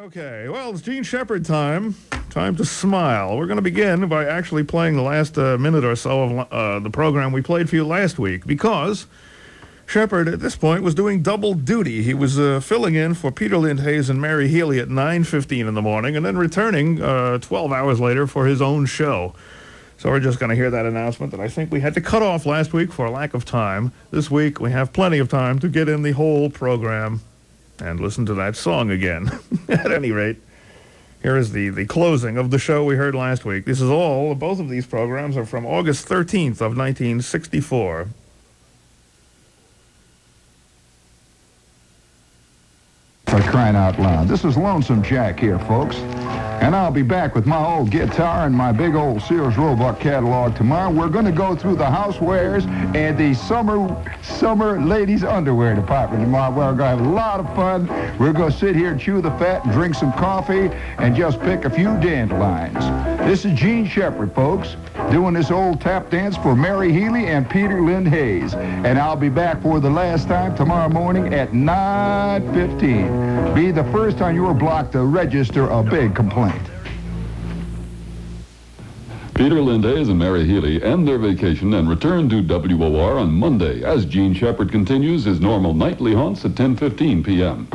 Okay, well, it's Gene Shepard time. Time to smile. We're going to begin by actually playing the last minute or so of the program we played for you last week, because Shepard, at this point, was doing double duty. He was filling in for Peter Lindhays and Mary Healy at 9:15 in the morning, and then returning 12 hours later for his own show. So we're just going to hear that announcement that I think we had to cut off last week for a lack of time. This week, we have plenty of time to get in the whole program and listen to that song again. At any rate, here is the closing of the show we heard last week. This is all, both of these programs are from August 13th of 1964. For crying out loud. This is Lonesome Jack here, folks. And I'll be back with my old guitar and my big old Sears Roebuck catalog tomorrow. We're going to go through the housewares and the summer ladies' underwear department tomorrow. We're going to have a lot of fun. We're going to sit here and chew the fat and drink some coffee and just pick a few dandelions. This is Gene Shepard, folks, doing this old tap dance for Mary Healy and Peter Lindhays. And I'll be back for the last time tomorrow morning at 9:15. Be the first on your block to register a big complaint. Peter Lindhays and Mary Healy end their vacation and return to WOR on Monday as Gene Shepard continues his normal nightly haunts at 10:15 p.m.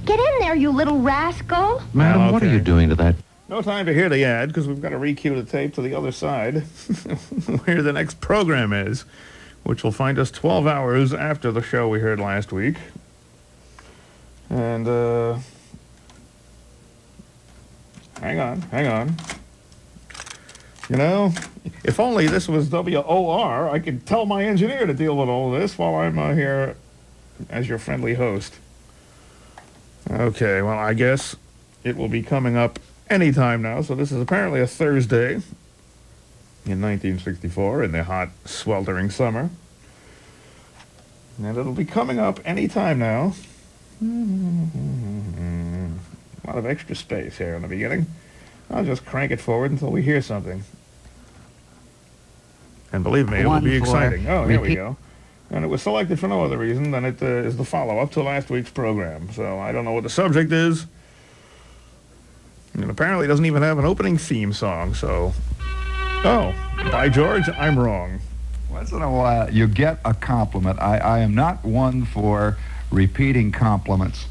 Get in there, you little rascal. Madam, what are you doing to that? No time to hear the ad, because we've got to re-cue the tape to the other side, where the next program is, which will find us 12 hours after the show we heard last week. And, hang on. You know, if only this was WOR, I could tell my engineer to deal with all of this while I'm here as your friendly host. Okay, well, I guess it will be coming up anytime now. So this is apparently a Thursday in 1964 in the hot, sweltering summer. And it'll be coming up anytime now. A lot of extra space here in the beginning. I'll just crank it forward until we hear something. And believe me, it will be exciting. Oh, here we go. And it was selected for no other reason than it is the follow-up to last week's program. So I don't know what the subject is. And apparently it doesn't even have an opening theme song, so... Oh, by George, I'm wrong. Once in a while, you get a compliment. I am not one for repeating compliments.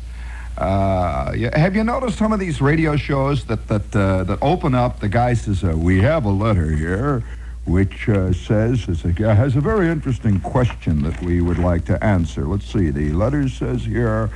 Have you noticed some of these radio shows that open up, the guy says, we have a letter here, which says, has a very interesting question that we would like to answer. Let's see, the letter says here,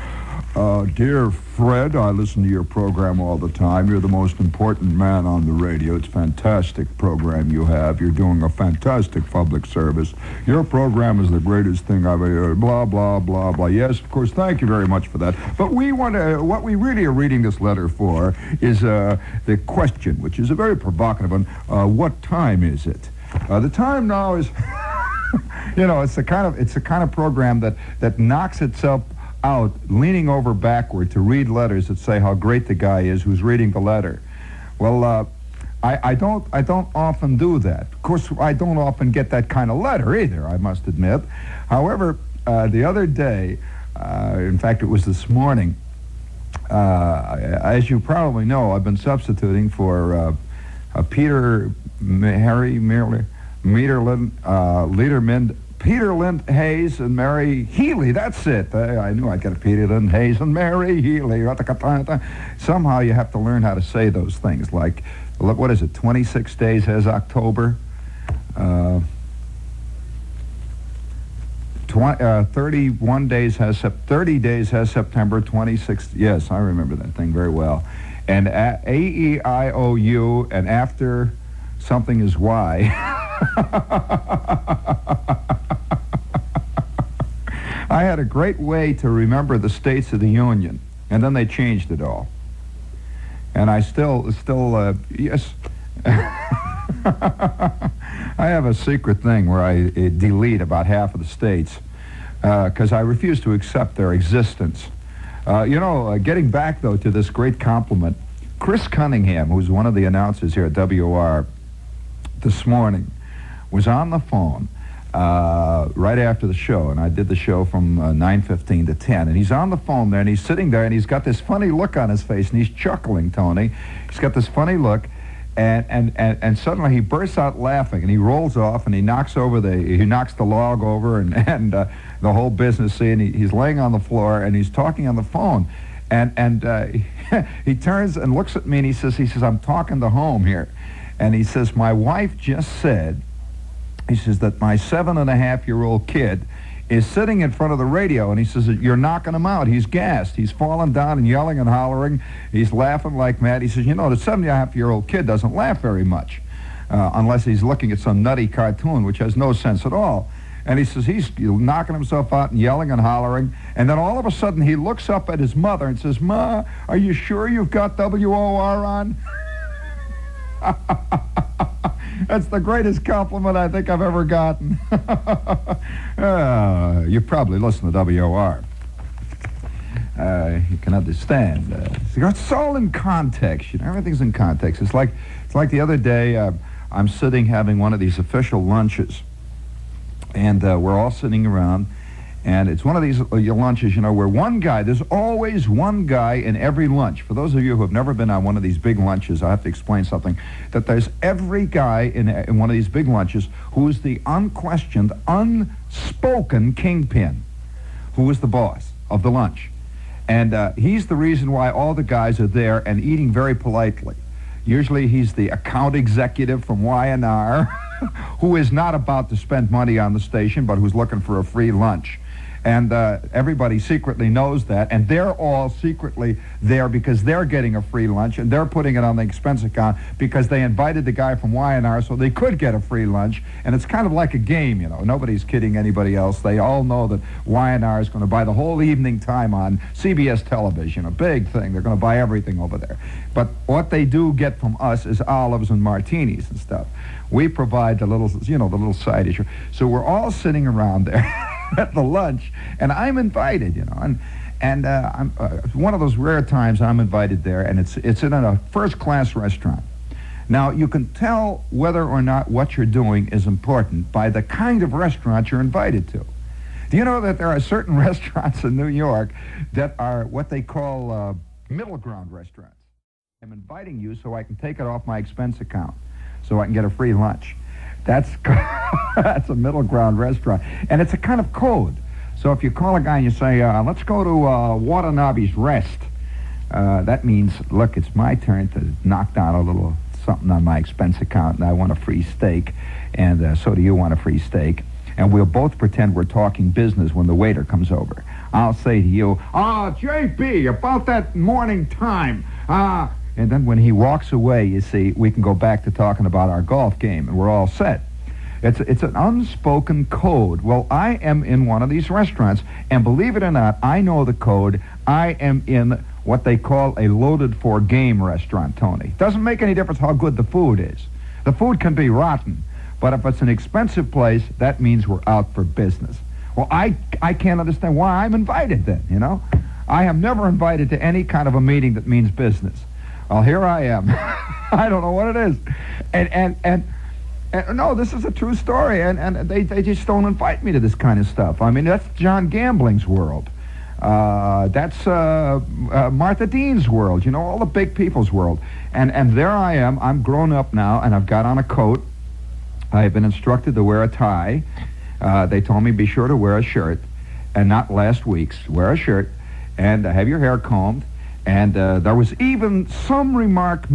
Dear Fred, I listen to your program all the time. You're the most important man on the radio. It's a fantastic program you have. You're doing a fantastic public service. Your program is the greatest thing I've ever heard. Blah, blah, blah, blah. Yes, of course, thank you very much for that. But we want to, what we really are reading this letter for is the question, which is a very provocative one. What time is it? The time now is, it's the kind of program that knocks itself out, leaning over backward to read letters that say how great the guy is who's reading the letter. Well, I don't often do that. Of course, I don't often get that kind of letter either, I must admit. However, the other day, in fact, it was this morning, as you probably know, I've been substituting for Peter Lindhays and Mary Healy. That's it. I knew I'd get a Peter Lindhays and Mary Healy. Somehow you have to learn how to say those things. Like, what is it? 26 days has October. 31 days has 30 days has September. 26. Yes, I remember that thing very well. And A-E-I-O-U, and after something is Y. I had a great way to remember the states of the Union, and then they changed it all. And I still, yes. I have a secret thing where I delete about half of the states because I refuse to accept their existence. Getting back, though, to this great compliment, Chris Cunningham, who's one of the announcers here at WR this morning, was on the phone right after the show, and I did the show from 9:15 to 10, and he's on the phone there, and he's sitting there, and he's got this funny look on his face, and he's chuckling, Tony. He's got this funny look, and suddenly he bursts out laughing, and he rolls off, and he knocks the log over, and the whole business scene. He's laying on the floor, and he's talking on the phone, and he turns and looks at me, and he says, I'm talking to home here, and he says, my wife just said, he says that my 7.5-year-old kid is sitting in front of the radio, and he says, you're knocking him out. He's gassed. He's falling down and yelling and hollering. He's laughing like mad. He says, the 7.5-year-old kid doesn't laugh very much unless he's looking at some nutty cartoon, which has no sense at all. And he says he's knocking himself out and yelling and hollering. And then all of a sudden he looks up at his mother and says, Ma, are you sure you've got WOR on? That's the greatest compliment I think I've ever gotten. You probably listen to WOR. You can understand. It's all in context. Everything's in context. It's like the other day. I'm sitting having one of these official lunches, and we're all sitting around. And it's one of these lunches, where there's always one guy in every lunch. For those of you who have never been on one of these big lunches, I have to explain something, that there's every guy in one of these big lunches who is the unquestioned, unspoken kingpin, who is the boss of the lunch. And he's the reason why all the guys are there and eating very politely. Usually he's the account executive from Y&R who is not about to spend money on the station, but who's looking for a free lunch. And everybody secretly knows that, and they're all secretly there because they're getting a free lunch, and they're putting it on the expense account because they invited the guy from Y&R so they could get a free lunch. And it's kind of like a game, Nobody's kidding anybody else. They all know that Y&R is going to buy the whole evening time on CBS television, a big thing. They're going to buy everything over there. But what they do get from us is olives and martinis and stuff. We provide the little side issue. So we're all sitting around there at the lunch, and I'm invited, and I'm one of those rare times I'm invited there, and it's in a first-class restaurant. Now, you can tell whether or not what you're doing is important by the kind of restaurant you're invited to. Do you know that there are certain restaurants in New York that are what they call middle ground restaurants? I'm inviting you so I can take it off my expense account, so I can get a free lunch. That's a middle ground restaurant, and it's a kind of code. So if you call a guy and you say, let's go to Watanabe's Rest, that means, look, it's my turn to knock down a little something on my expense account, and I want a free steak, and so do you want a free steak, and we'll both pretend we're talking business when the waiter comes over. I'll say to you, JB, about that morning time, and then when he walks away, you see, we can go back to talking about our golf game, and we're all set. It's an unspoken code. Well, I am in one of these restaurants, and believe it or not, I know the code. I am in what they call a loaded-for game restaurant, Tony. Doesn't make any difference how good the food is. The food can be rotten, but if it's an expensive place, that means we're out for business. Well, I can't understand why I'm invited then, I am never invited to any kind of a meeting that means business. Well, here I am. I don't know what it is. And no, this is a true story, and they just don't invite me to this kind of stuff. I mean, that's John Gambling's world. That's Martha Dean's world, all the big people's world. And there I am. I'm grown up now, and I've got on a coat. I've been instructed to wear a tie. They told me be sure to wear a shirt, and not last week's. Wear a shirt, and have your hair combed. And there was even some remark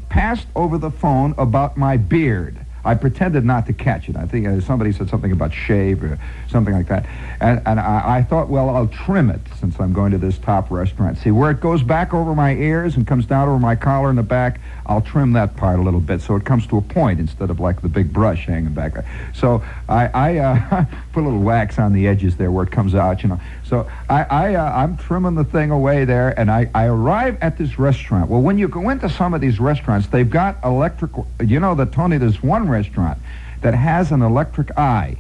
passed over the phone about my beard. I pretended not to catch it. I think somebody said something about shave or something like that. And I thought, well, I'll trim it since I'm going to this top restaurant. See, where it goes back over my ears and comes down over my collar in the back, I'll trim that part a little bit so it comes to a point instead of like the big brush hanging back there. So I put a little wax on the edges there where it comes out, So I'm trimming the thing away there, and I arrive at this restaurant. Well, when you go into some of these restaurants, they've got electrical, Tony, there's one restaurant that has an electric eye.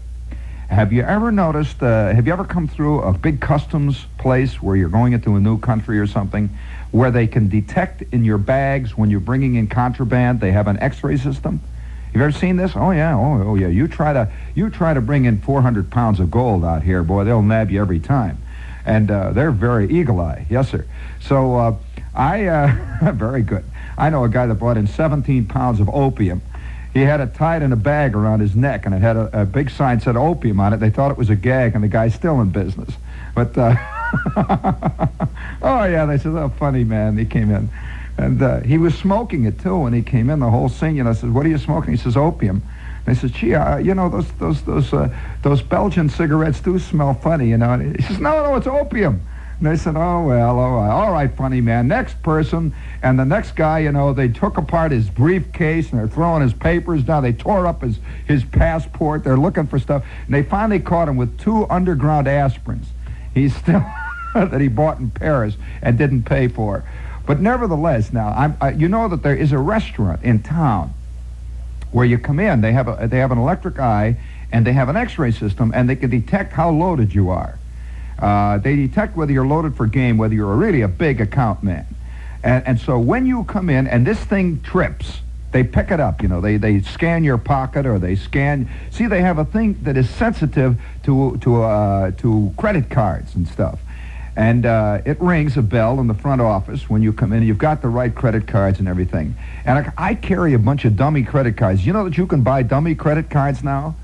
Have you ever noticed, have you ever come through a big customs place where you're going into a new country or something, where they can detect in your bags when you're bringing in contraband? They have an x-ray system. You've ever seen this? Oh yeah, oh yeah. You try to bring in 400 pounds of gold out here, boy, they'll nab you every time. And they're very eagle-eye. Yes, sir. So very good. I know a guy that brought in 17 pounds of opium. He had it tied in a bag around his neck, and it had a big sign that said opium on it. They thought it was a gag, and the guy's still in business. But, oh, yeah, they said, oh, funny, man. He came in. And he was smoking it, too, when he came in, the whole scene. I said, what are you smoking? He says, opium. They said, gee, those Belgian cigarettes do smell funny, And he says, no, it's opium. And they said, oh, well, all right, funny man. Next person. And the next guy, they took apart his briefcase, and they're throwing his papers down. They tore up his passport. They're looking for stuff. And they finally caught him with 2 underground aspirins. He's still, that he bought in Paris and didn't pay for. But nevertheless, now, you know that there is a restaurant in town where you come in. They have an electric eye, and they have an X-ray system, and they can detect how loaded you are. They detect whether you're loaded for game, whether you're really a big account man. And so when you come in and this thing trips, they pick it up. They scan your pocket, or they scan. See, they have a thing that is sensitive to credit cards and stuff. And it rings a bell in the front office when you come in. You've got the right credit cards and everything. And I carry a bunch of dummy credit cards. You know that you can buy dummy credit cards now?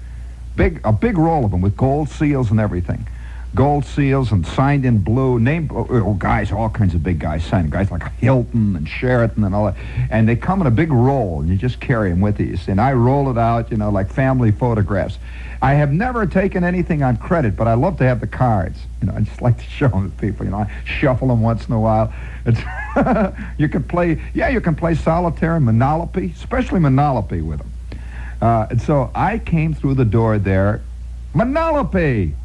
A big roll of them with gold seals and everything. Gold seals and signed in blue. Guys, all kinds of big guys signed. Guys like Hilton and Sheraton and all that. And they come in a big roll, and you just carry them with you. And I roll it out, like family photographs. I have never taken anything on credit, but I love to have the cards. I just like to show them to people. I shuffle them once in a while. You can play solitaire and Monopoly, especially Monopoly with them. And so I came through the door there. Monopoly!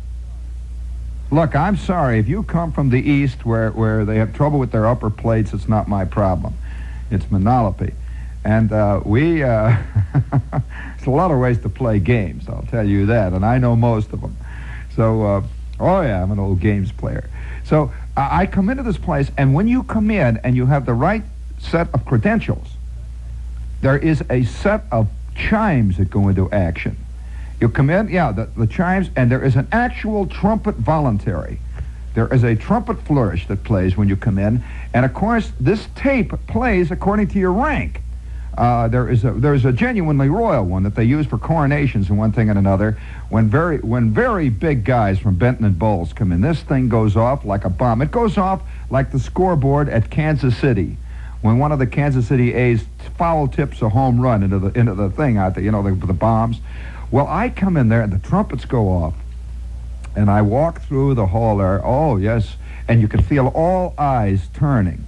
Look, I'm sorry. If you come from the East where they have trouble with their upper plates, it's not my problem. It's Monopoly. And there's a lot of ways to play games, I'll tell you that, and I know most of them. So, oh yeah, I'm an old games player. So I come into this place, and when you come in and you have the right set of credentials, there is a set of chimes that go into action. You come in, the chimes, and there is an actual trumpet voluntary. There is a trumpet flourish that plays when you come in, and of course, this tape plays according to your rank. There's a genuinely royal one that they use for coronations and one thing and another. When very big guys from Benton and Bowles come in, this thing goes off like a bomb. It goes off like the scoreboard at Kansas City, when one of the Kansas City A's foul tips a home run into the thing out there, the bombs. Well, I come in there, and the trumpets go off, and I walk through the hall there. Oh, yes, and you can feel all eyes turning.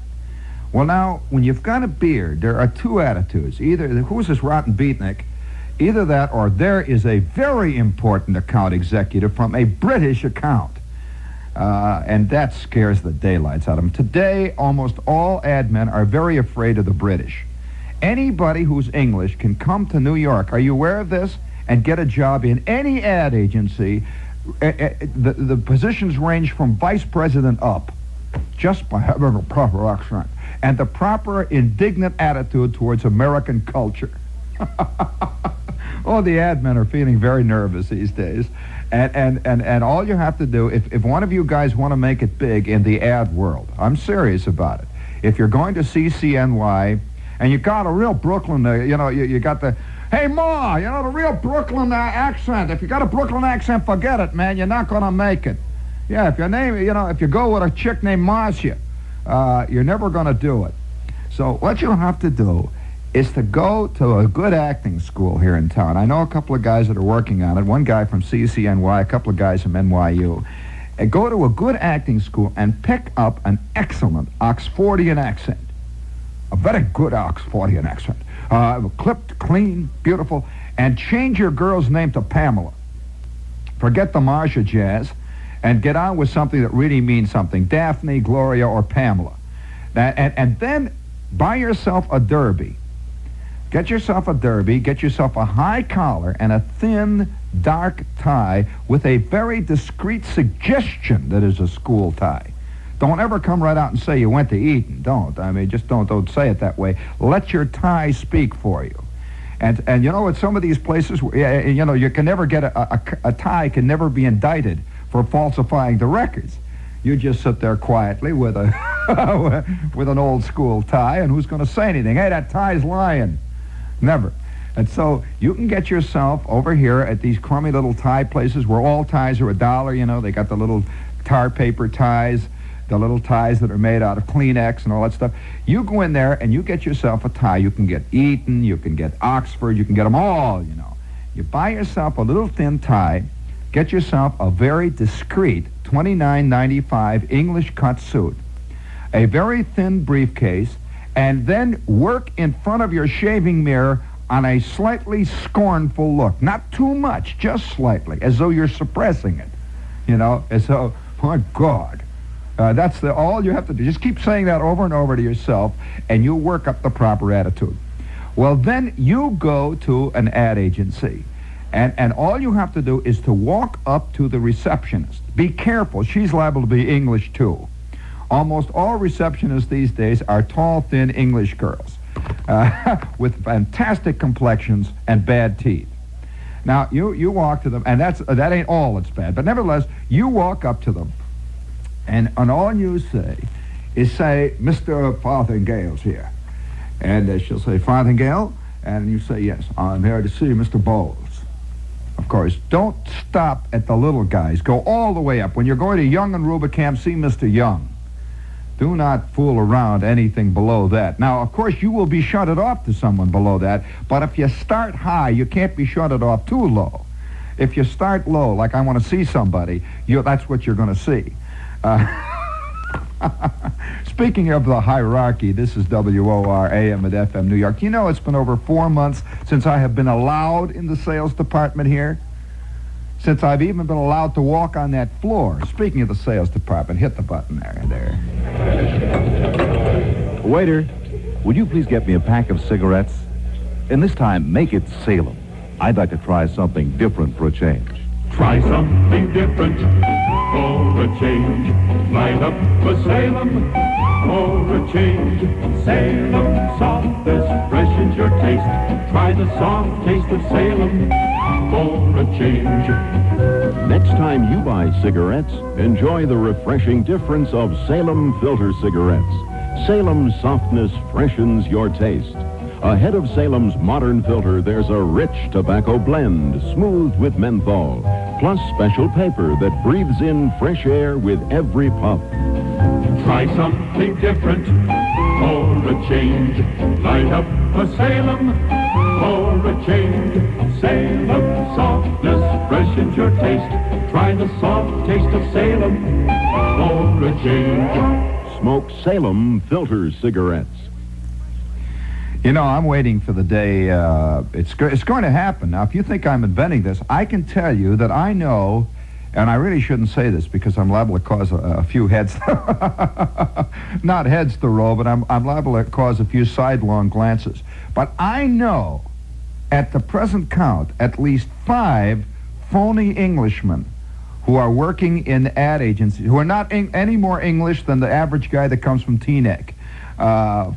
Well, now, when you've got a beard, there are 2 attitudes. Either, who's this rotten beatnik? Either that, or there is a very important account executive from a British account. And that scares the daylights out of them. Today, almost all ad men are very afraid of the British. Anybody who's English can come to New York. Are you aware of this? And get a job in any ad agency. The positions range from vice president up, just by having a proper accent and the proper indignant attitude towards American culture. Oh, the ad men are feeling very nervous these days. And all you have to do, if one of you guys want to make it big in the ad world, I'm serious about it. If you're going to CCNY, and you got a real Brooklyn, you got the, hey, Ma, the real Brooklyn accent. If you got a Brooklyn accent, forget it, man. You're not going to make it. Yeah, if your name, if you go with a chick named Marcia, you're never going to do it. So what you have to do is to go to a good acting school here in town. I know a couple of guys that are working on it. One guy from CCNY, a couple of guys from NYU. And go to a good acting school and pick up an excellent Oxfordian accent. A very good Oxfordian accent. Clipped, clean, beautiful, and change your girl's name to Pamela. Forget the Marcia jazz, and get on with something that really means something. Daphne, Gloria, or Pamela. And then buy yourself a derby. Get yourself a derby, get yourself a high collar and a thin, dark tie with a very discreet suggestion that is a school tie. Don't ever come right out and say you went to Eton. Don't. I mean, just don't say it that way. Let your tie speak for you. And you know, at some of these places, you know, you can never get a tie can never be indicted for falsifying the records. You just sit there quietly with a with an old school tie, and who's going to say anything? Hey, that tie's lying. Never. And so you can get yourself over here at these crummy little tie places where all ties are $1. You know, they got the little tar paper ties, the little ties that are made out of Kleenex and all that stuff. You go in there and you get yourself a tie. You can get Eton, you can get Oxford, you can get them all, you know. You buy yourself a little thin tie, get yourself a very discreet $29.95 English cut suit, a very thin briefcase, and then work in front of your shaving mirror on a slightly scornful look. Not too much, just slightly, as though you're suppressing it. You know, as though, my God. That's all you have to do. Just keep saying that over and over to yourself, and you'll work up the proper attitude. Well, then you go to an ad agency, and all you have to do is to walk up to the receptionist. Be careful. She's liable to be English, too. Almost all receptionists these days are tall, thin English girls with fantastic complexions and bad teeth. Now, you walk to them, and that ain't all that's bad, but nevertheless, you walk up to them, and all you say is, say, Mr. Farthingale's here. And she'll say, Farthingale? And you say, yes, I'm here to see Mr. Bowles. Of course, don't stop at the little guys. Go all the way up. When you're going to Young and Rubicam, see Mr. Young. Do not fool around anything below that. Now, of course, you will be shunted off to someone below that, but if you start high, you can't be shunted off too low. If you start low, like I want to see somebody, that's what you're going to see. Speaking of the hierarchy, this is WOR AM at FM New York. You know, it's been over 4 months since I have been allowed in the sales department here. Since I've even been allowed to walk on that floor. Speaking of the sales department, hit the button there. Waiter, would you please get me a pack of cigarettes? And this time, make it Salem. I'd like to try something different for a change. Try something different for a change. Light up for Salem for a change. Salem softness freshens your taste. Try the soft taste of Salem for a change. Next time you buy cigarettes, enjoy the refreshing difference of Salem filter cigarettes. Salem's softness freshens your taste. Ahead of Salem's modern filter, there's a rich tobacco blend, smoothed with menthol, plus special paper that breathes in fresh air with every puff. Try something different for a change. Light up for Salem for a change. Salem softness freshens your taste. Try the soft taste of Salem for a change. Smoke Salem filter cigarettes. You know, I'm waiting for the day, it's going to happen. Now, if you think I'm inventing this, I can tell you that I know, and I really shouldn't say this because I'm liable to cause a few heads, not heads to roll, but I'm liable to cause a few sidelong glances. But I know, at the present count, at least 5 phony Englishmen who are working in ad agencies, who are not any more English than the average guy that comes from Teaneck. 5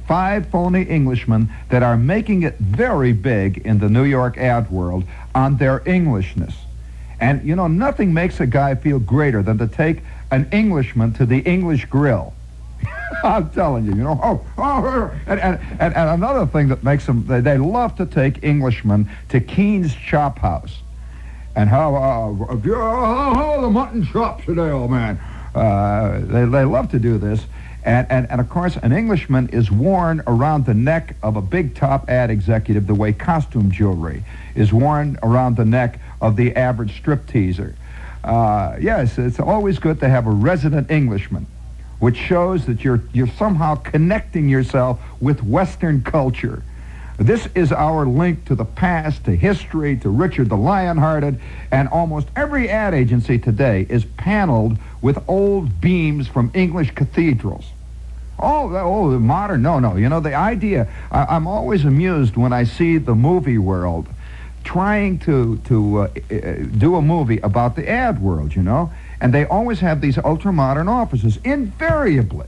phony Englishmen that are making it very big in the New York ad world on their Englishness. And, you know, nothing makes a guy feel greater than to take an Englishman to the English Grill. I'm telling you, you know. And another thing that makes them, they love to take Englishmen to Keen's Chop House. And how are the mutton chops today, old man? They love to do this. And of course, an Englishman is worn around the neck of a big top ad executive the way costume jewelry is worn around the neck of the average stripteaser. Yes, it's always good to have a resident Englishman, which shows that you're somehow connecting yourself with Western culture. This is our link to the past, to history, to Richard the Lionhearted, and almost every ad agency today is paneled with old beams from English cathedrals. Oh, modern, no. You know, the idea, I'm always amused when I see the movie world trying to do a movie about the ad world, you know, and they always have these ultra-modern offices, invariably.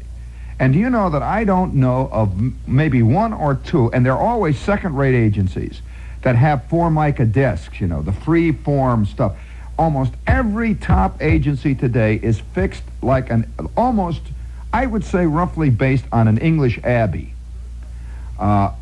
And do you know that I don't know of maybe 1 or 2, and they're always second-rate agencies, that have Formica discs, you know, the free form stuff. Almost every top agency today is fixed like an almost, I would say, roughly based on an English abbey.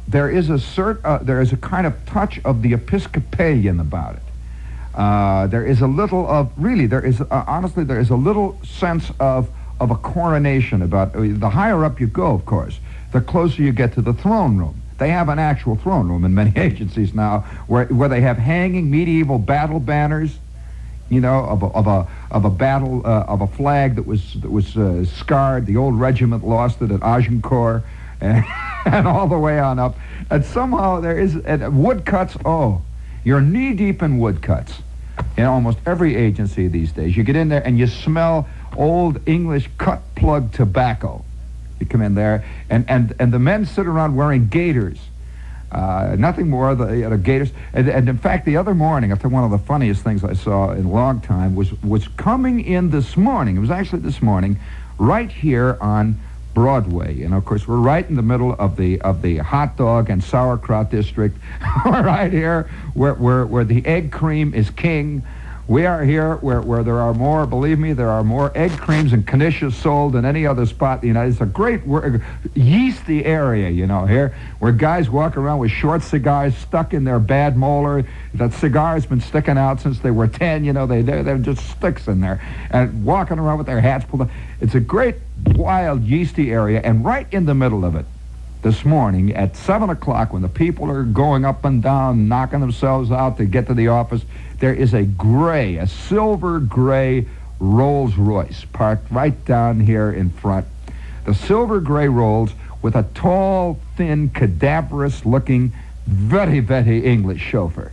There is a kind of touch of the Episcopalian about it. There is a little of, really, there is, honestly, there is a little sense of a coronation about, the higher up you go, of course, the closer you get to the throne room. They have an actual throne room in many agencies now where they have hanging medieval battle banners, you know, of a battle, of a flag that was scarred. The old regiment lost it at Agincourt, and all the way on up. And somehow there is, and woodcuts, oh, you're knee-deep in woodcuts in almost every agency these days. You get in there and you smell old English cut plug tobacco. You come in there, and the men sit around wearing gaiters. Nothing more, the gaiters. And in fact, the other morning, I think one of the funniest things I saw in a long time was coming in this morning. It was actually this morning, right here on Broadway. And of course, we're right in the middle of the hot dog and sauerkraut district. We're right here where the egg cream is king. We are here where there are more, believe me, there are more egg creams and knishes sold than any other spot in the United States. It's a great yeasty area, you know, here, where guys walk around with short cigars stuck in their bad molar. That cigar's been sticking out since they were 10, you know, they're just sticks in there. And walking around with their hats pulled up. It's a great, wild, yeasty area, and right in the middle of it, this morning at 7 o'clock, when the people are going up and down, knocking themselves out to get to the office, there is a silver gray Rolls Royce parked right down here in front. The silver gray Rolls with a tall, thin, cadaverous looking, very, very English chauffeur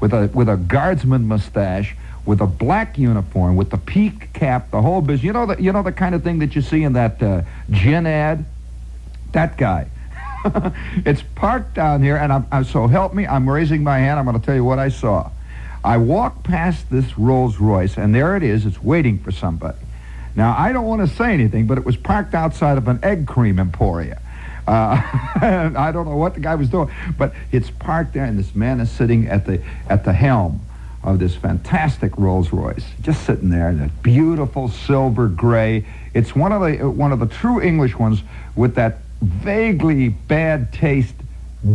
with a guardsman mustache, with a black uniform, with the peak cap, the whole business. You know the kind of thing that you see in that gin ad? That guy. It's parked down here, and I'm so help me, I'm raising my hand. I'm going to tell you what I saw. I walked past this Rolls Royce, and there it is. It's waiting for somebody. Now, I don't want to say anything, but it was parked outside of an egg cream emporia. And I don't know what the guy was doing, but it's parked there, and this man is sitting at the helm of this fantastic Rolls Royce, just sitting there in that beautiful silver gray. It's one of the true English ones with that vaguely bad taste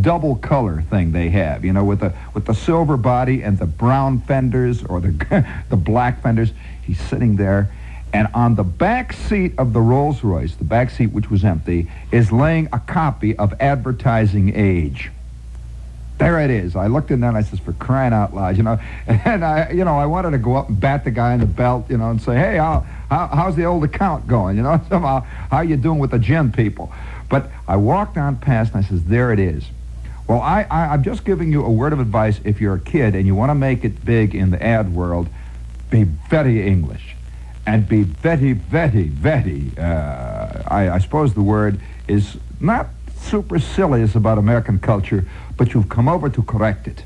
double color thing they have, you know, with the silver body and the brown fenders or the black fenders. He's sitting there, and on the back seat of the Rolls Royce, the back seat which was empty, is laying a copy of Advertising Age. There it is. I looked in there and I says, for crying out loud, you know, and I wanted to go up and bat the guy in the belt, you know, and say, hey, how's the old account going, you know, somehow, how you doing with the gin people? But I walked on past and I says, there it is. Well, I'm just giving you a word of advice. If you're a kid and you want to make it big in the ad world, be very English and be very, very, very, I suppose the word is not supercilious about American culture, but you've come over to correct it,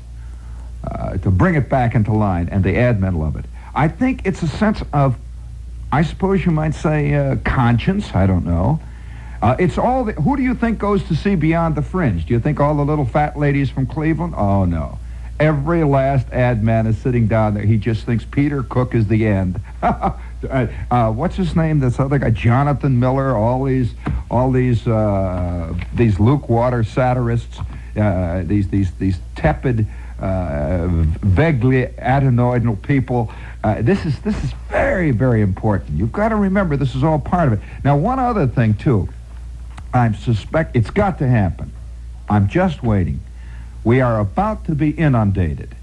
to bring it back into line, and the ad men love it. I think it's a sense of, I suppose you might say, conscience. I don't know. It's all. Who do you think goes to see Beyond the Fringe? Do you think all the little fat ladies from Cleveland? Oh no. Every last ad man is sitting down there. He just thinks Peter Cook is the end. What's his name? This other guy, Jonathan Miller. All these Luke Water satirists. These tepid, vaguely adenoidal people. This is very, very important. You've got to remember this is all part of it. Now, one other thing too. It's got to happen. I'm just waiting. We are about to be inundated.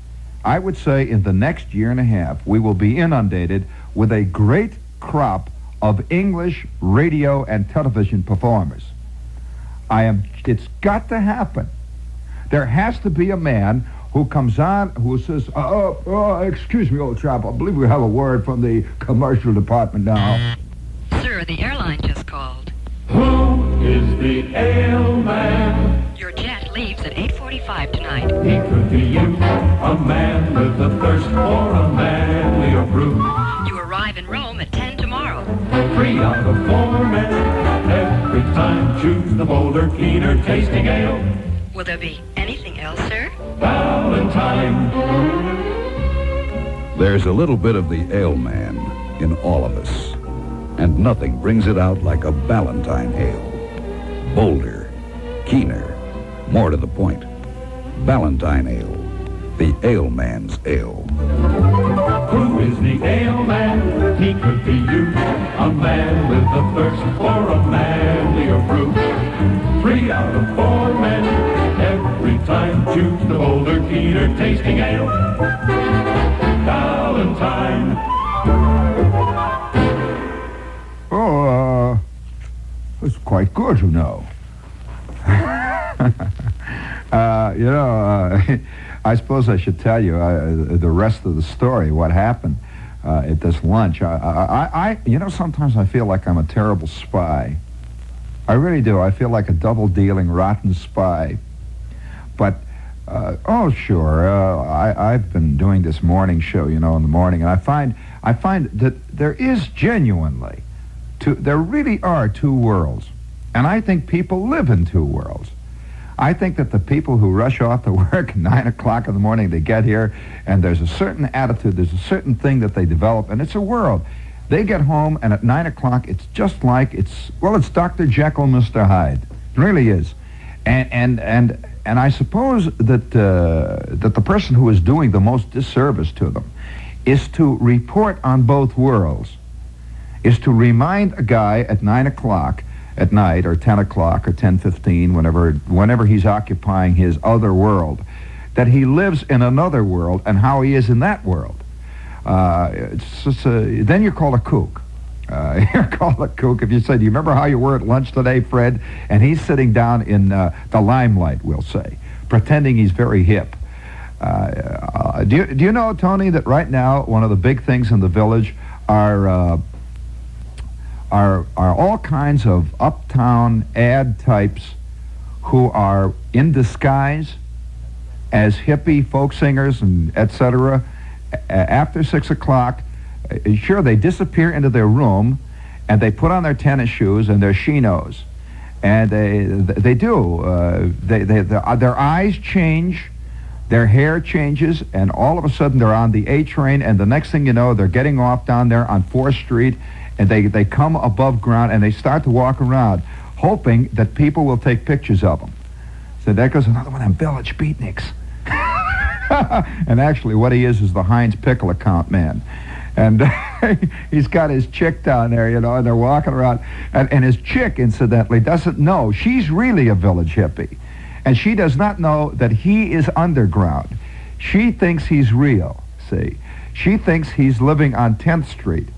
I would say in the next year and a half, we will be inundated with a great crop of English radio and television performers. It's got to happen. There has to be a man who comes on, who says, excuse me, old chap, I believe we have a word from the commercial department now. Sir, the airline just called. Who is the ailman? Your jet leaves at 8:45 tonight. He could be you, a man with a thirst for a manlier brew. You arrive in Rome at 10 tomorrow. 3 out of 4 men every time choose the bolder, keener tasting ale. Will there be anything else, sir? Valentine. There's a little bit of the ale man in all of us, and nothing brings it out like a Ballantine ale. Bolder, keener, more to the point. Ballantine ale, the ale man's ale. Who is the ale man? He could be you, a man with a thirst for a manlier brew. 3 out of 4 men every time choose the bolder, keener tasting ale. Valentine. Oh, it's quite good, you know. I suppose I should tell you the rest of the story, what happened at this lunch. Sometimes I feel like I'm a terrible spy. I really do. I feel like a double-dealing, rotten spy. But, sure, I've been doing this morning show, in the morning, and I find that there is genuinely, there really are 2 worlds. And I think people live in 2 worlds. I think that the people who rush off to work at 9 o'clock in the morning, they get here, and there's a certain attitude, there's a certain thing that they develop, and it's a world. They get home, and at 9 o'clock, it's just like, it's Dr. Jekyll, Mr. Hyde. It really is. And I suppose that the person who is doing the most disservice to them is to report on both worlds, is to remind a guy at 9 o'clock at night, or 10 o'clock, or 10:15, whenever he's occupying his other world, that he lives in another world and how he is in that world. Then you're called a kook. You're called a kook if you say, do you remember how you were at lunch today, Fred? And he's sitting down in the limelight, we'll say, pretending he's very hip. Do you know, Tony, that right now one of the big things in the village are all kinds of uptown ad types who are in disguise as hippie folk singers and etc. After 6 o'clock. Sure, they disappear into their room and they put on their tennis shoes and their chinos, and they do. Their eyes change, their hair changes, and all of a sudden they're on the A train, and the next thing you know, they're getting off down there on 4th Street, and they come above ground and they start to walk around, hoping that people will take pictures of them. So there goes another one of them village beatniks. And actually what he is the Heinz Pickle account man. And he's got his chick down there, and they're walking around. And his chick, incidentally, doesn't know. She's really a village hippie. And she does not know that he is underground. She thinks he's real, see. She thinks he's living on 10th Street.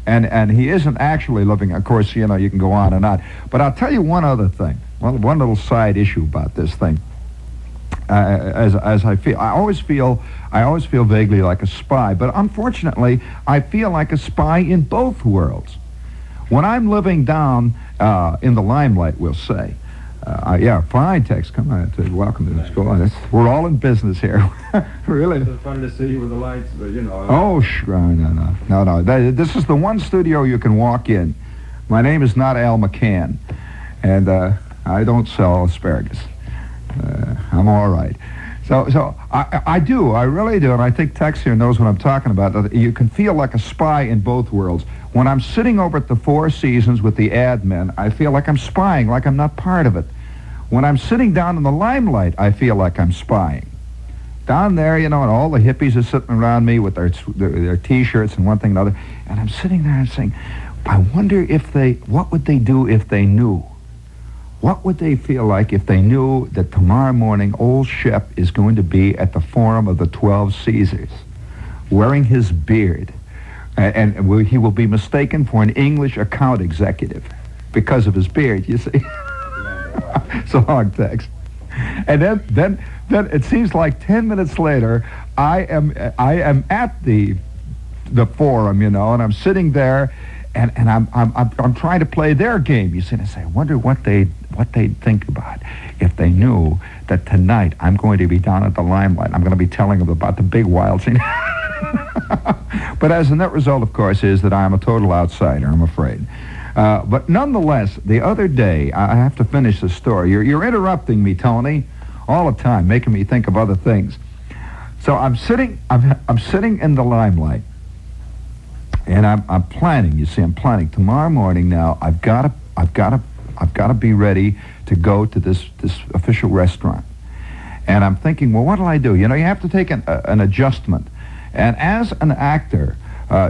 And he isn't actually living, of course, you can go on and on. But I'll tell you one other thing. One little side issue about this thing. As I feel, I always feel vaguely like a spy, but unfortunately, I feel like a spy in both worlds. When I'm living down in the limelight, we'll say, fine, Tex, come on, welcome to the school. We're all in business here. Really? It's fun to see you with the lights, but Oh, sure, no. This is the one studio you can walk in. My name is not Al McCann, and I don't sell asparagus. I'm all right. So I really do, and I think Tex here knows what I'm talking about. That you can feel like a spy in both worlds. When I'm sitting over at the Four Seasons with the ad men, I feel like I'm spying, like I'm not part of it. When I'm sitting down in the limelight, I feel like I'm spying. Down there, and all the hippies are sitting around me with their T-shirts and one thing and another, and I'm sitting there and saying, I wonder what would they do if they knew? What would they feel like if they knew that tomorrow morning old Shep is going to be at the Forum of the 12 Caesars, wearing his beard, and he will be mistaken for an English account executive because of his beard, you see? So long, Tex. And then it seems like 10 minutes later, I am at the Forum, and I'm sitting there, and I'm trying to play their game. You see, and I say, I wonder what they'd think about if they knew that tonight I'm going to be down at the limelight. I'm going to be telling them about the big wild scene. But as a net result, of course, is that I'm a total outsider, I'm afraid. But nonetheless, the other day, I have to finish the story. You're interrupting me, Tony. all the time, making me think of other things. So I'm sitting in the limelight, and I'm planning. You see, I'm planning tomorrow morning. Now I've got to be ready to go to this official restaurant, and I'm thinking, well, what'll I do? You know, you have to take an adjustment, and as an actor.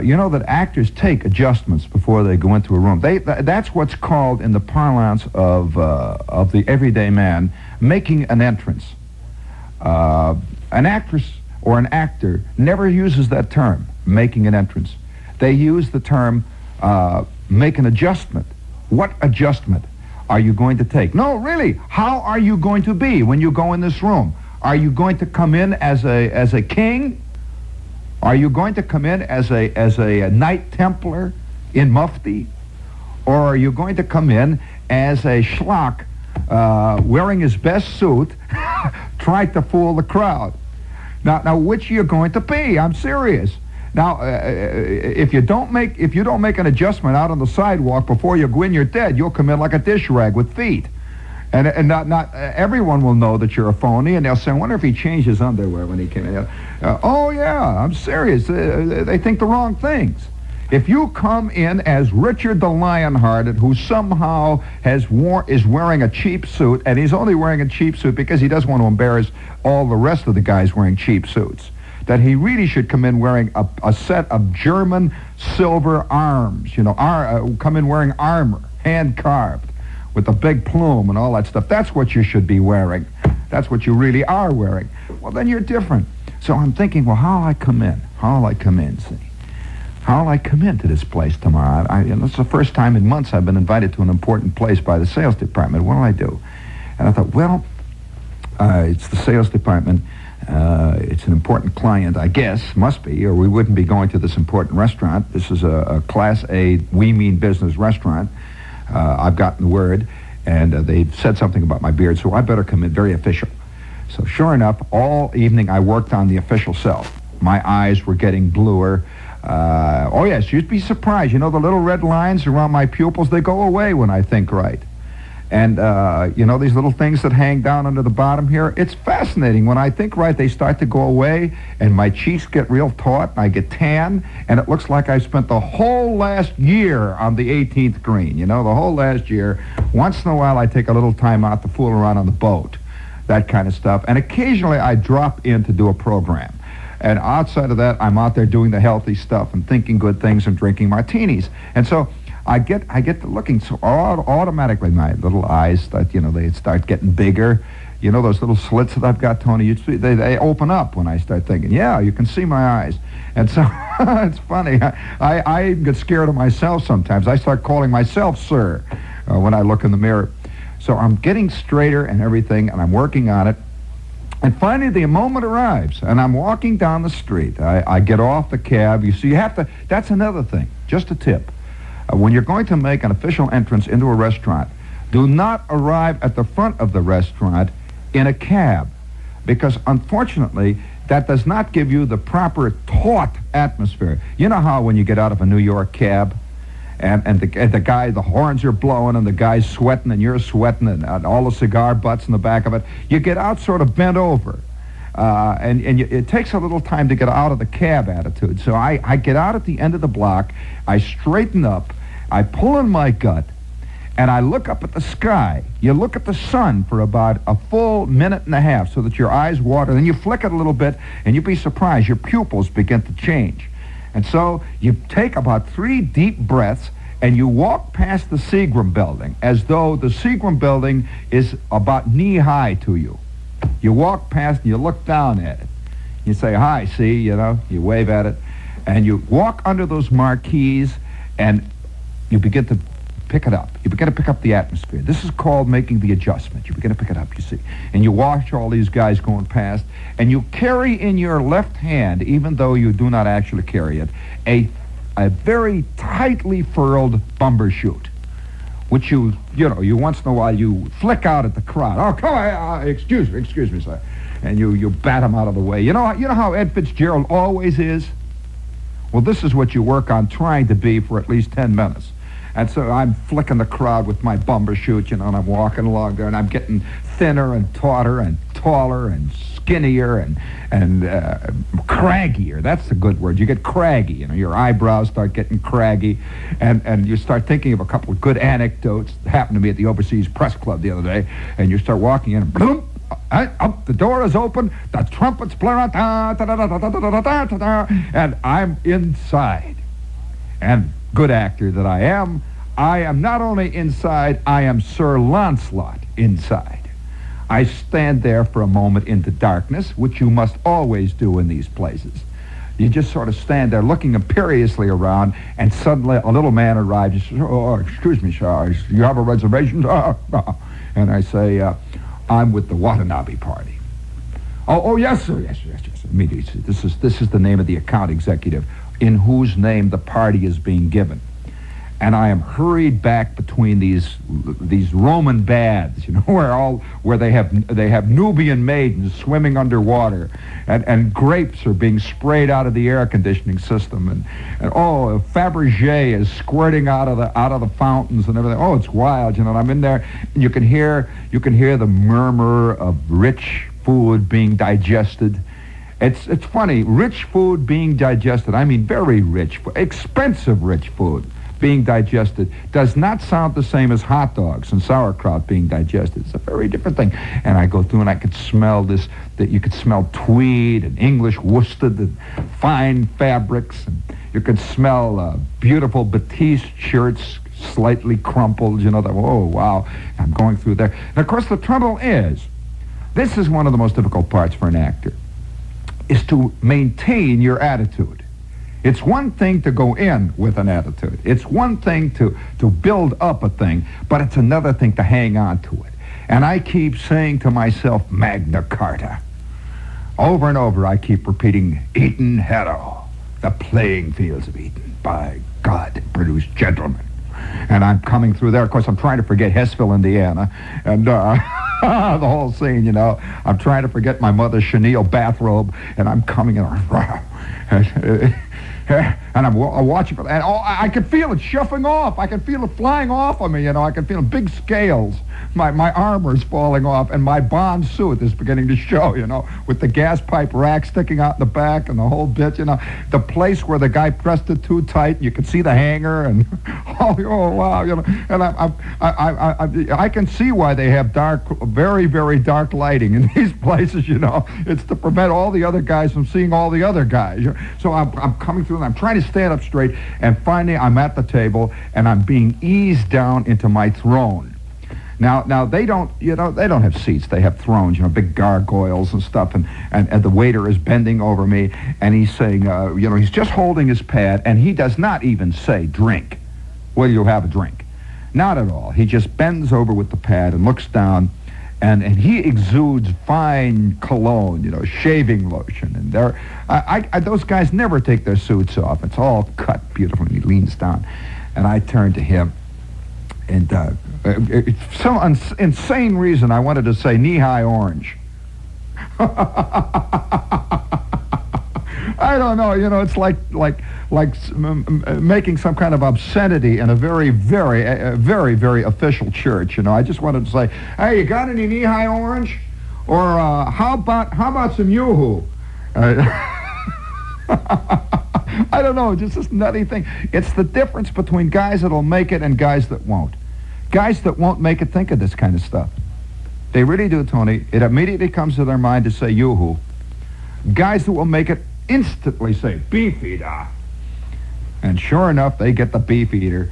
You know that actors take adjustments before they go into a room. That's what's called, in the parlance of the everyday man, making an entrance. An actress or an actor never uses that term, making an entrance. They use the term, make an adjustment. What adjustment are you going to take? No, really, how are you going to be when you go in this room? Are you going to come in as a king? Are you going to come in as a Knight Templar in mufti? Or are you going to come in as a schlock wearing his best suit, trying to fool the crowd? Now, which are you going to be? I'm serious. Now, if you don't make an adjustment out on the sidewalk before you go in, you're dead. You'll come in like a dish rag with feet. And not everyone will know that you're a phony, and they'll say, I wonder if he changed his underwear when he came in. Oh, yeah, I'm serious. They think the wrong things. If you come in as Richard the Lionhearted, who somehow is wearing a cheap suit, and he's only wearing a cheap suit because he doesn't want to embarrass all the rest of the guys wearing cheap suits, that he really should come in wearing a set of German silver arms, come in wearing armor, hand-carved, with a big plume and all that stuff. That's what you should be wearing. That's what you really are wearing. Well, then you're different. So I'm thinking, well, how'll I come in? See? How'll I come into this place tomorrow? It's the first time in months I've been invited to an important place by the sales department. What'll I do? And I thought, well, it's the sales department. It's an important client, I guess, must be, or we wouldn't be going to this important restaurant. This is a Class A, we mean business restaurant. I've gotten the word, and they've said something about my beard, so I better come in very official. So sure enough, all evening I worked on the official self. My eyes were getting bluer. Oh yes, you'd be surprised. You know, the little red lines around my pupils, they go away when I think right. And, these little things that hang down under the bottom here, it's fascinating. When I think right, they start to go away, and my cheeks get real taut, and I get tan, and it looks like I spent the whole last year on the 18th green, the whole last year. Once in a while, I take a little time out to fool around on the boat, that kind of stuff. And occasionally, I drop in to do a program. And outside of that, I'm out there doing the healthy stuff and thinking good things and drinking martinis. And so I get to looking, so automatically my little eyes start, they start getting bigger. Those little slits that I've got, Tony, they open up when I start thinking, yeah, you can see my eyes. And so it's funny. I get scared of myself sometimes. I start calling myself sir when I look in the mirror. So I'm getting straighter and everything, and I'm working on it. And finally, the moment arrives, and I'm walking down the street. I get off the cab. You see, you have to, that's another thing, just a tip. When you're going to make an official entrance into a restaurant, do not arrive at the front of the restaurant in a cab, because unfortunately, that does not give you the proper taut atmosphere. You know how when you get out of a New York cab, and the guy, the horns are blowing, and the guy's sweating, and you're sweating, and all the cigar butts in the back of it, you get out sort of bent over. It takes a little time to get out of the cab attitude. So I get out at the end of the block, I straighten up, I pull in my gut, and I look up at the sky. You look at the sun for about a full minute and a half so that your eyes water. Then you flick it a little bit, and you'd be surprised. Your pupils begin to change. And so you take about 3 deep breaths, and you walk past the Seagram building as though the Seagram building is about knee-high to you. You walk past and you look down at it. You say, hi, see, you wave at it. And you walk under those marquees, and you begin to pick it up. You begin to pick up the atmosphere. This is called making the adjustment. You begin to pick it up, you see. And you watch all these guys going past, and you carry in your left hand, even though you do not actually carry it, a very tightly furled bumbershoot, which you once in a while you flick out at the crowd. Oh, come on, excuse me, sir. And you bat him out of the way. You know how Ed Fitzgerald always is? Well, this is what you work on trying to be for at least 10 minutes. And so I'm flicking the crowd with my bumbershoot, and I'm walking along there, and I'm getting thinner and tauter and taller and skinnier and craggier. That's the good word. You get craggy. Your eyebrows start getting craggy, and you start thinking of a couple of good anecdotes that happened to me at the Overseas Press Club the other day, and you start walking in, and boom, up, the door is open, the trumpets blare out, and I'm inside. And good actor that I am not only inside, I am Sir Lancelot inside. I stand there for a moment in the darkness, which you must always do in these places. You just sort of stand there looking imperiously around, and suddenly a little man arrives. He says, "Oh, excuse me, sir, you have a reservation?" And I say, "I'm with the Watanabe party." Oh, yes, sir, yes. Immediately, this is the name of the account executive in whose name the party is being given. And I am hurried back between these Roman baths, where they have Nubian maidens swimming underwater, and grapes are being sprayed out of the air conditioning system, and Fabergé is squirting out of the fountains and everything. Oh, it's wild, and I'm in there, and you can hear the murmur of rich food being digested. It's funny, rich food being digested. I mean, very rich, expensive rich food being digested does not sound the same as hot dogs and sauerkraut being digested. It's a very different thing. And I go through and I could smell that you could smell tweed and English worsted and fine fabrics, and you could smell beautiful batiste shirts slightly crumpled, oh, wow. I'm going through there. And of course the trouble is, this is one of the most difficult parts for an actor, is to maintain your attitude. It's one thing to go in with an attitude. It's one thing to build up a thing, but it's another thing to hang on to it. And I keep saying to myself, Magna Carta. Over and over, I keep repeating, Eden Harrow, the playing fields of Eden, by God, produce gentlemen. And I'm coming through there. Of course, I'm trying to forget Hessville, Indiana, and the whole scene, I'm trying to forget my mother's chenille bathrobe, and I'm coming in, and I'm watching for that, and I can feel it shuffling off. I can feel it flying off of me, I can feel big scales. My armor's falling off, and my Bond suit is beginning to show, with the gas pipe rack sticking out in the back and the whole bit, the place where the guy pressed it too tight, you could see the hanger, and oh wow, and I can see why they have dark, very, very dark lighting in these places, It's to prevent all the other guys from seeing all the other guys. So I'm coming through, and I'm trying to stand up straight, and finally I'm at the table, and I'm being eased down into my throne. Now they don't have seats. They have thrones, big gargoyles and stuff, and the waiter is bending over me, and he's saying, he's just holding his pad, and he does not even say drink. Will you have a drink? Not at all. He just bends over with the pad and looks down, and he exudes fine cologne, shaving lotion, and those guys never take their suits off. It's all cut beautifully. And he leans down, and I turn to him, and for some insane reason, I wanted to say knee-high orange. I don't know, it's like making some kind of obscenity in a very, very, very, very official church. I just wanted to say, hey, you got any knee-high orange? Or how about some Yoo-hoo? I don't know, just this nutty thing. It's the difference between guys that'll make it and guys that won't. Guys that won't make it think of this kind of stuff. They really do, Tony. It immediately comes to their mind to say Yoo-hoo. Guys that will make it instantly say Beefeater. And sure enough, they get the Beefeater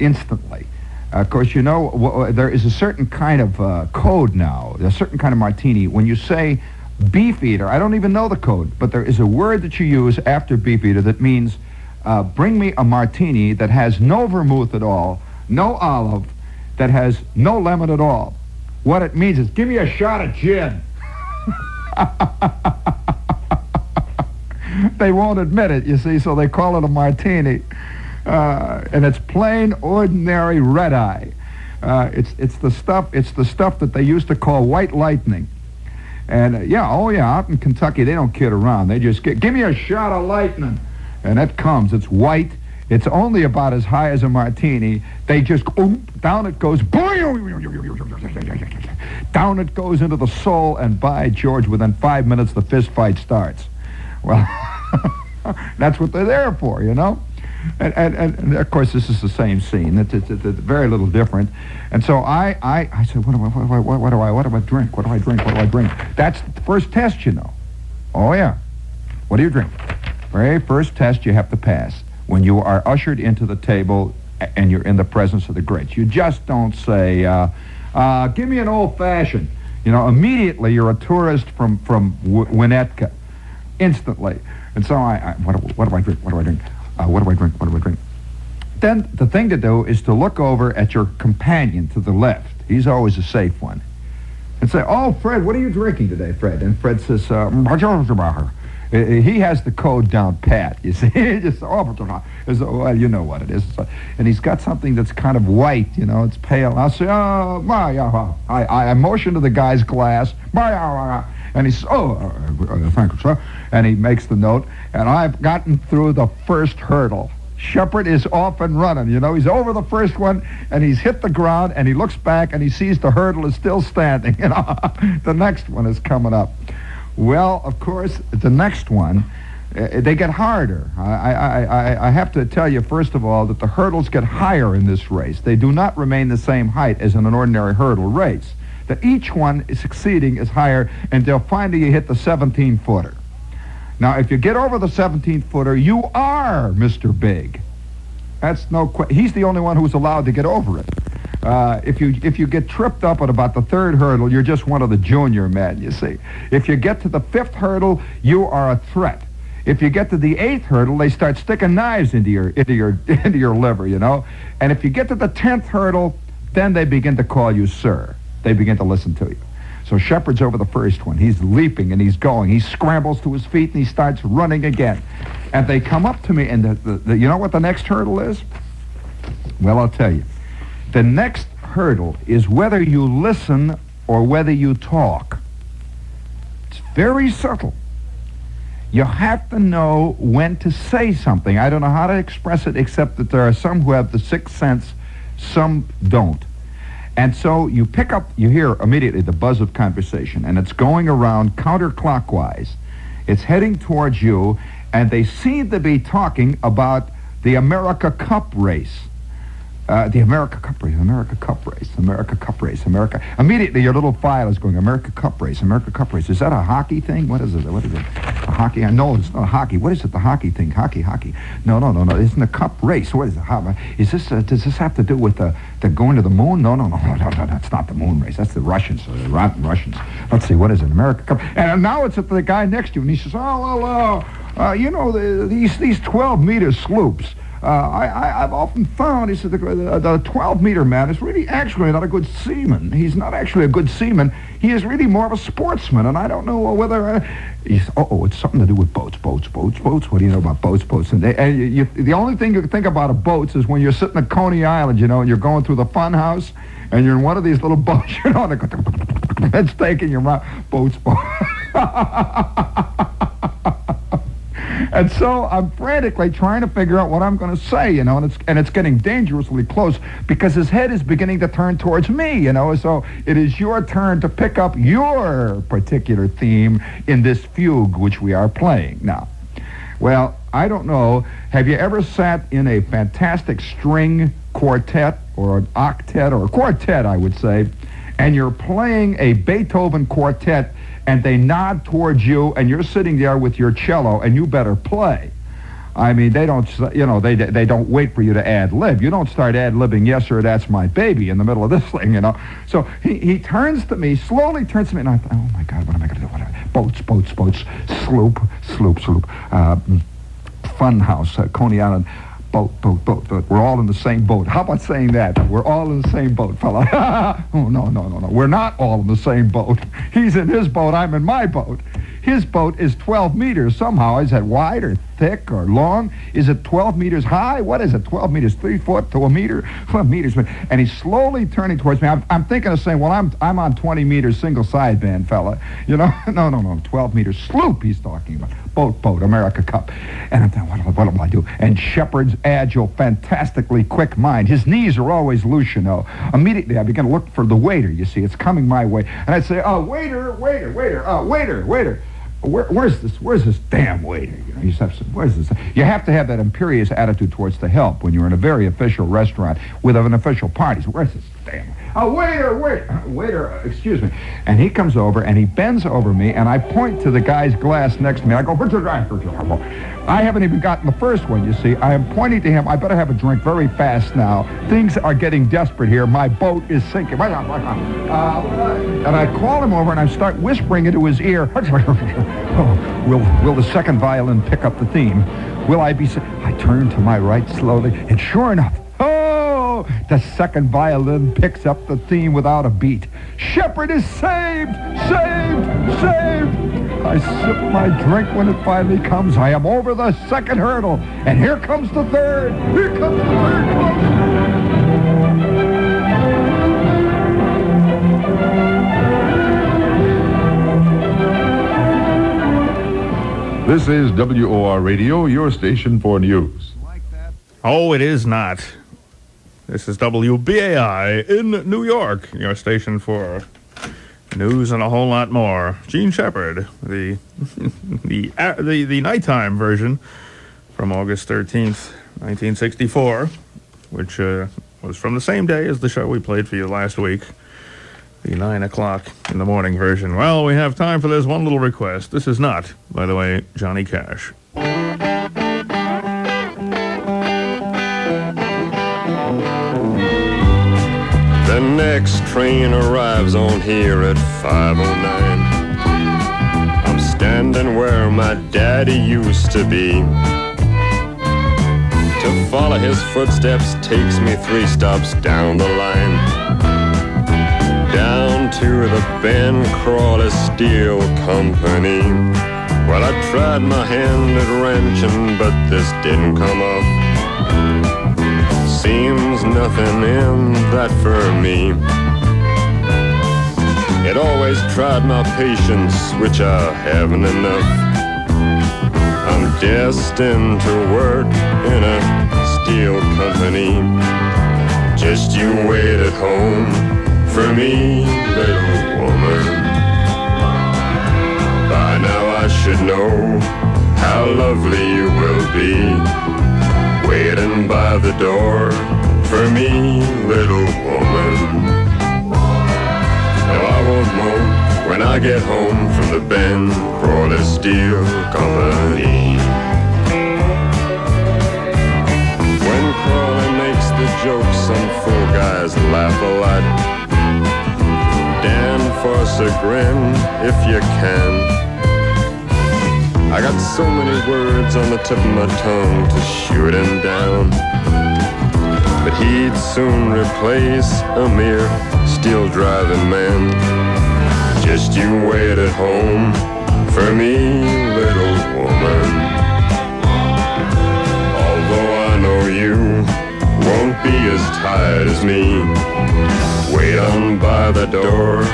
instantly. Of course, there is a certain kind of code now, a certain kind of martini. When you say Beefeater, I don't even know the code, but there is a word that you use after Beefeater that means bring me a martini that has no vermouth at all, no olive, that has no lemon at all. What it means is, give me a shot of gin. They won't admit it, you see, so they call it a martini. And it's plain, ordinary red-eye. It's the stuff that they used to call white lightning. And out in Kentucky, they don't kid around. They just give me a shot of lightning. And it comes. It's white. It's only about as high as a martini. They just, down it goes, down it goes into the soul, and by George, within 5 minutes, the fist fight starts. Well, that's what they're there for, you know? And of course, this is the same scene. It's very little different. And so I said, what do I drink? What do I drink? What do I drink? That's the first test, you know. Oh, yeah. What do you drink? Very first test you have to pass. When you are ushered into the table and you're in the presence of the greats. You just don't say, give me an old-fashioned. You know, immediately you're a tourist from Winnetka. Instantly. And so what do I drink? What do I drink? What do I drink? What do I drink? Then the thing to do is to look over at your companion to the left. He's always a safe one. And say, oh, Fred, what are you drinking today, Fred? And Fred says, he has the code down pat, you see. Just, well, you know what it is. And he's got something that's kind of white, you know, it's pale. I'll say, I motion to the guy's glass, and he says, thank you, sir. And he makes the note, and I've gotten through the first hurdle. Shepard is off and running, you know. He's over the first one, and he's hit the ground, and he looks back, and he sees the hurdle is still standing, you know. The next one is coming up. Well, of course, the next one, they get harder. I have to tell you, first of all, that the hurdles get higher in this race. They do not remain the same height as in an ordinary hurdle race. That each one is succeeding is higher until finally you hit the 17-footer. Now, if you get over the 17-footer, you are Mr. Big. That's no question. He's the only one who's allowed to get over it. If you get tripped up at about the third hurdle, you're just one of the junior men, you see. If you get to the fifth hurdle, you are a threat. If you get to the eighth hurdle, they start sticking knives into your liver, you know. And if you get to the 10th hurdle, then they begin to call you sir. They begin to listen to you. So Shepard's over the first one. He's leaping and he's going. He scrambles to his feet and he starts running again. And they come up to me, and you know what the next hurdle is? Well, I'll tell you. The next hurdle is whether you listen or whether you talk. It's very subtle. You have to know when to say something. I don't know how to express it, except that there are some who have the sixth sense, some don't. And so you hear immediately the buzz of conversation, and it's going around counterclockwise. It's heading towards you, and they seem to be talking about the America Cup race. The America Cup race, America Cup race, America Cup race, America. Immediately your little file is going, America Cup race, America Cup race. Is that a hockey thing? What is it? What is it? A hockey? No, it's not a hockey. What is it, the hockey thing? Hockey. No. Isn't a cup race. What is it? Is this, does this have to do with the going to the moon? No. It's not the moon race. That's the Russians, the rotten Russians. Let's see, what is it? America Cup. And now it's at the guy next to you, and he says, you know, these 12-meter sloops. I've often found, he said, the 12-meter man is really actually not a good seaman. He's not actually a good seaman. He is really more of a sportsman, and I don't know whether... it's something to do with boats. What do you know about boats? And the only thing you can think about of boats is when you're sitting at Coney Island, you know, and you're going through the fun house, and you're in one of these little boats, you know, and it's taking you around. Boats. And so I'm frantically trying to figure out what I'm going to say, you know, and it's getting dangerously close because his head is beginning to turn towards me, you know. So it is your turn to pick up your particular theme in this fugue which we are playing now. Well, I don't know. Have you ever sat in a fantastic string quartet or an octet or a quartet, I would say, and you're playing a Beethoven quartet, and they nod towards you, and you're sitting there with your cello, and you better play. I mean, they don't, you know, they don't wait for you to ad-lib. You don't start ad-libbing, yes, sir, that's my baby, in the middle of this thing, you know. So he turns to me, slowly turns to me, and I thought, oh, my God, what am I going to do? Boats, sloop, fun house, Coney Island. Boat. We're all in the same boat. How about saying that? We're all in the same boat, fella. Oh, no. We're not all in the same boat. He's in his boat. I'm in my boat. His boat is 12 meters somehow. Is that wide or thick or long? Is it 12 meters high? What is it, 12 meters, 3 foot to a meter? What meters? And he's slowly turning towards me. I'm thinking of saying, well, I'm on 20 meters single sideband, fella. You know? No, 12 meters sloop he's talking about. Boat, America Cup. And I'm thinking, what do I do? And Shepard's agile, fantastically quick mind. His knees are always loose, you know. Immediately, I begin to look for the waiter, you see. It's coming my way. And I'd say, waiter. Where's this damn waiter? You know, you have to, where's this? You have to have that imperious attitude towards the help when you're in a very official restaurant with an official party. So where's this damn? Waiter, excuse me. And he comes over and he bends over me and I point to the guy's glass next to me. I go, I haven't even gotten the first one, you see. I am pointing to him. I better have a drink very fast now. Things are getting desperate here. My boat is sinking. And I call him over and I start whispering into his ear. Will the second violin pick up the theme? Will I be... I turn to my right slowly and sure enough, the second violin picks up the theme without a beat. Shepard is saved! I sip my drink when it finally comes. I am over the second hurdle. And here comes the third. This is WOR Radio, your station for news. Oh, it is not. This is WBAI in New York, your station for news and a whole lot more. Gene Shepard, the nighttime version from August 13th, 1964, which was from the same day as the show we played for you last week, the 9 o'clock in the morning version. Well, we have time for this one little request. This is not, by the way, Johnny Cash. The next train arrives on here at 5:09. I'm standing where my daddy used to be. To follow his footsteps takes me 3 stops down the line. Down to the Ben Crawley Steel Company. Well, I tried my hand at wrenching, but this didn't come off. Seems nothing in that for me. It always tried my patience, which I haven't enough. I'm destined to work in a steel company. Just you wait at home for me, little woman. By now I should know how lovely you will be, waiting by the door for me, little woman. Now I won't moan when I get home from the Ben Crawley Steel Company. When Crawley makes the jokes, some fool guys laugh a lot. Dan force a grin if you can. I got so many words on the tip of my tongue to shoot him down, but he'd soon replace a mere steel-driving man. Just you wait at home for me, little woman. Although I know you won't be as tired as me, wait on by the door,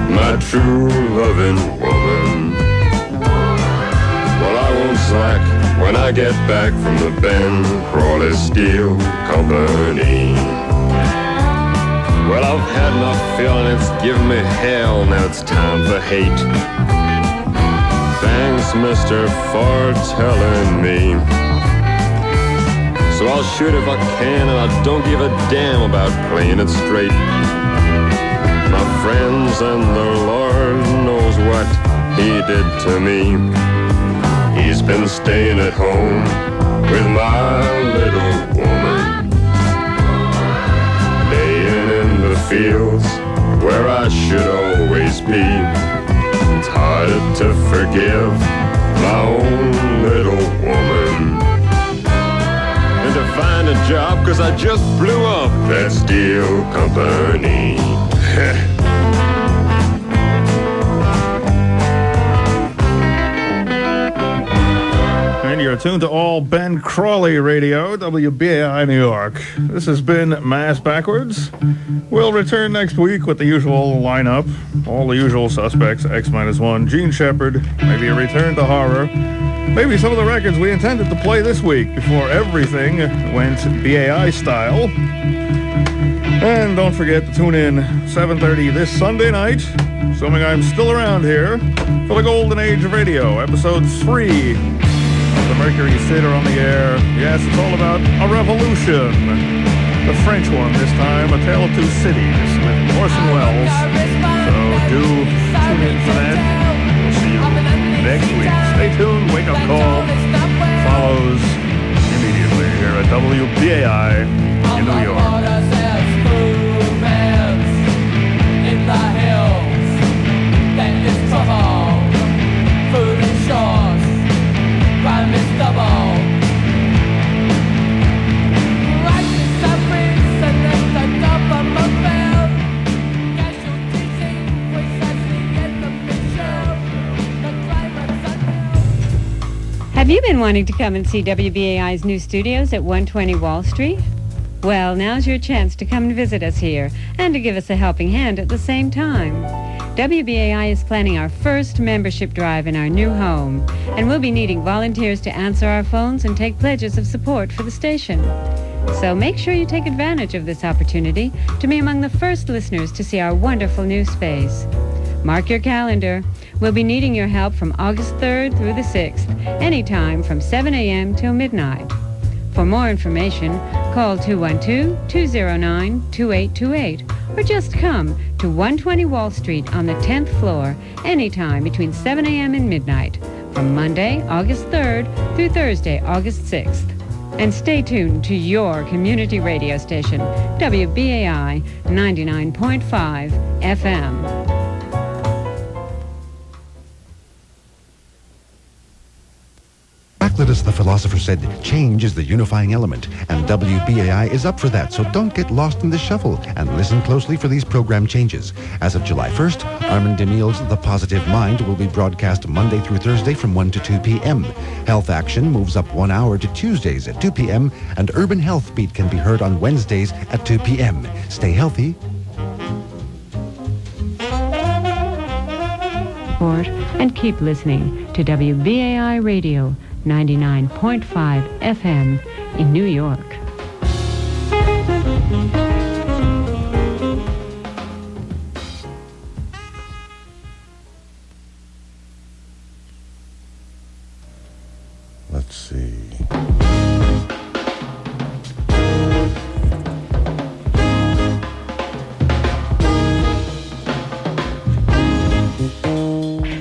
my true loving woman. Well, I won't slack when I get back from the Ben Crawley Steel Company. Well, I've had enough feeling, it's given me hell, now it's time for hate. Thanks, mister, for telling me. So I'll shoot if I can, and I don't give a damn about playing it straight. My friends and the Lord knows what he did to me. He's been staying at home with my little woman, laying in the fields where I should always be. It's harder to forgive my own little woman than to find a job, 'cause I just blew up that steel company. And your tuned to all Ben Crawley Radio, WBAI New York. This has been Mass Backwards. We'll return next week with the usual lineup. All the usual suspects, X-1, Gene Shepard, maybe a return to horror, maybe some of the records we intended to play this week before everything went BAI style. And don't forget to tune in 7:30 this Sunday night, assuming I'm still around here, for the Golden Age of Radio, episode 3 of the Mercury Theater on the Air. Yes, it's all about a revolution. The French one this time, A Tale of Two Cities, with Orson Welles. So do tune in for that. We'll see you next week. Stay tuned. Wake Up Call follows immediately here at WBAI in New York. The hills, that is trouble. Food and shores, crime is double. Righteous suffering, and the government failed. Casualties increase as the enemy show. The climate's unreal. Have you been wanting to come and see WBAI's new studios at 120 Wall Street? Well, now's your chance to come and visit us here and to give us a helping hand at the same time. WBAI is planning our first membership drive in our new home, and we'll be needing volunteers to answer our phones and take pledges of support for the station. So make sure you take advantage of this opportunity to be among the first listeners to see our wonderful new space. Mark your calendar. We'll be needing your help from August 3rd through the 6th, anytime from 7 a.m. till midnight. For more information, call 212-209-2828 or just come to 120 Wall Street on the 10th floor anytime between 7 a.m. and midnight from Monday, August 3rd through Thursday, August 6th. And stay tuned to your community radio station, WBAI 99.5 FM. Heraclitus the philosopher said, change is the unifying element, and WBAI is up for that, so don't get lost in the shuffle and listen closely for these program changes. As of July 1st, Armand DeMille's The Positive Mind will be broadcast Monday through Thursday from 1 to 2 p.m. Health Action moves up 1 hour to Tuesdays at 2 p.m., and Urban Health Beat can be heard on Wednesdays at 2 p.m. Stay healthy. And keep listening to WBAI Radio 99.5 FM in New York. Let's see.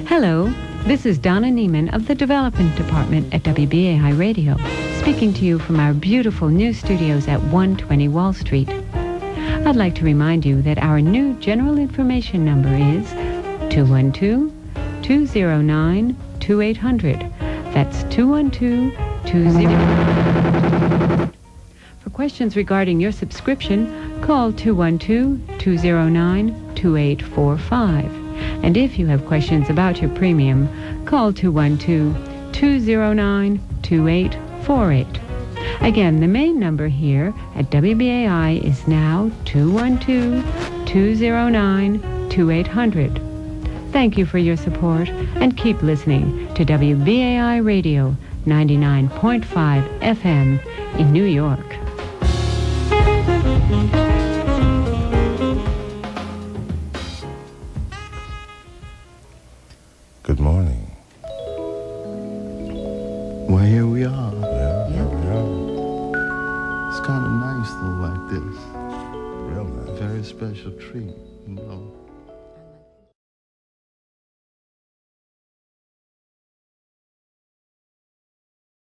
Hello, this is Donna Neiman of the Development Department at WBAI Radio, speaking to you from our beautiful new studios at 120 Wall Street. I'd like to remind you that our new general information number is 212-209-2800. That's 212-20... For questions regarding your subscription, call 212-209-2845. And if you have questions about your premium, call 212-209-2848. Again, the main number here at WBAI is now 212-209-2800. Thank you for your support, and keep listening to WBAI Radio 99.5 FM in New York. Good morning. Well, here we are. Yeah, here we are. It's kind of nice, though, like this. Real nice. Very special treat, you know.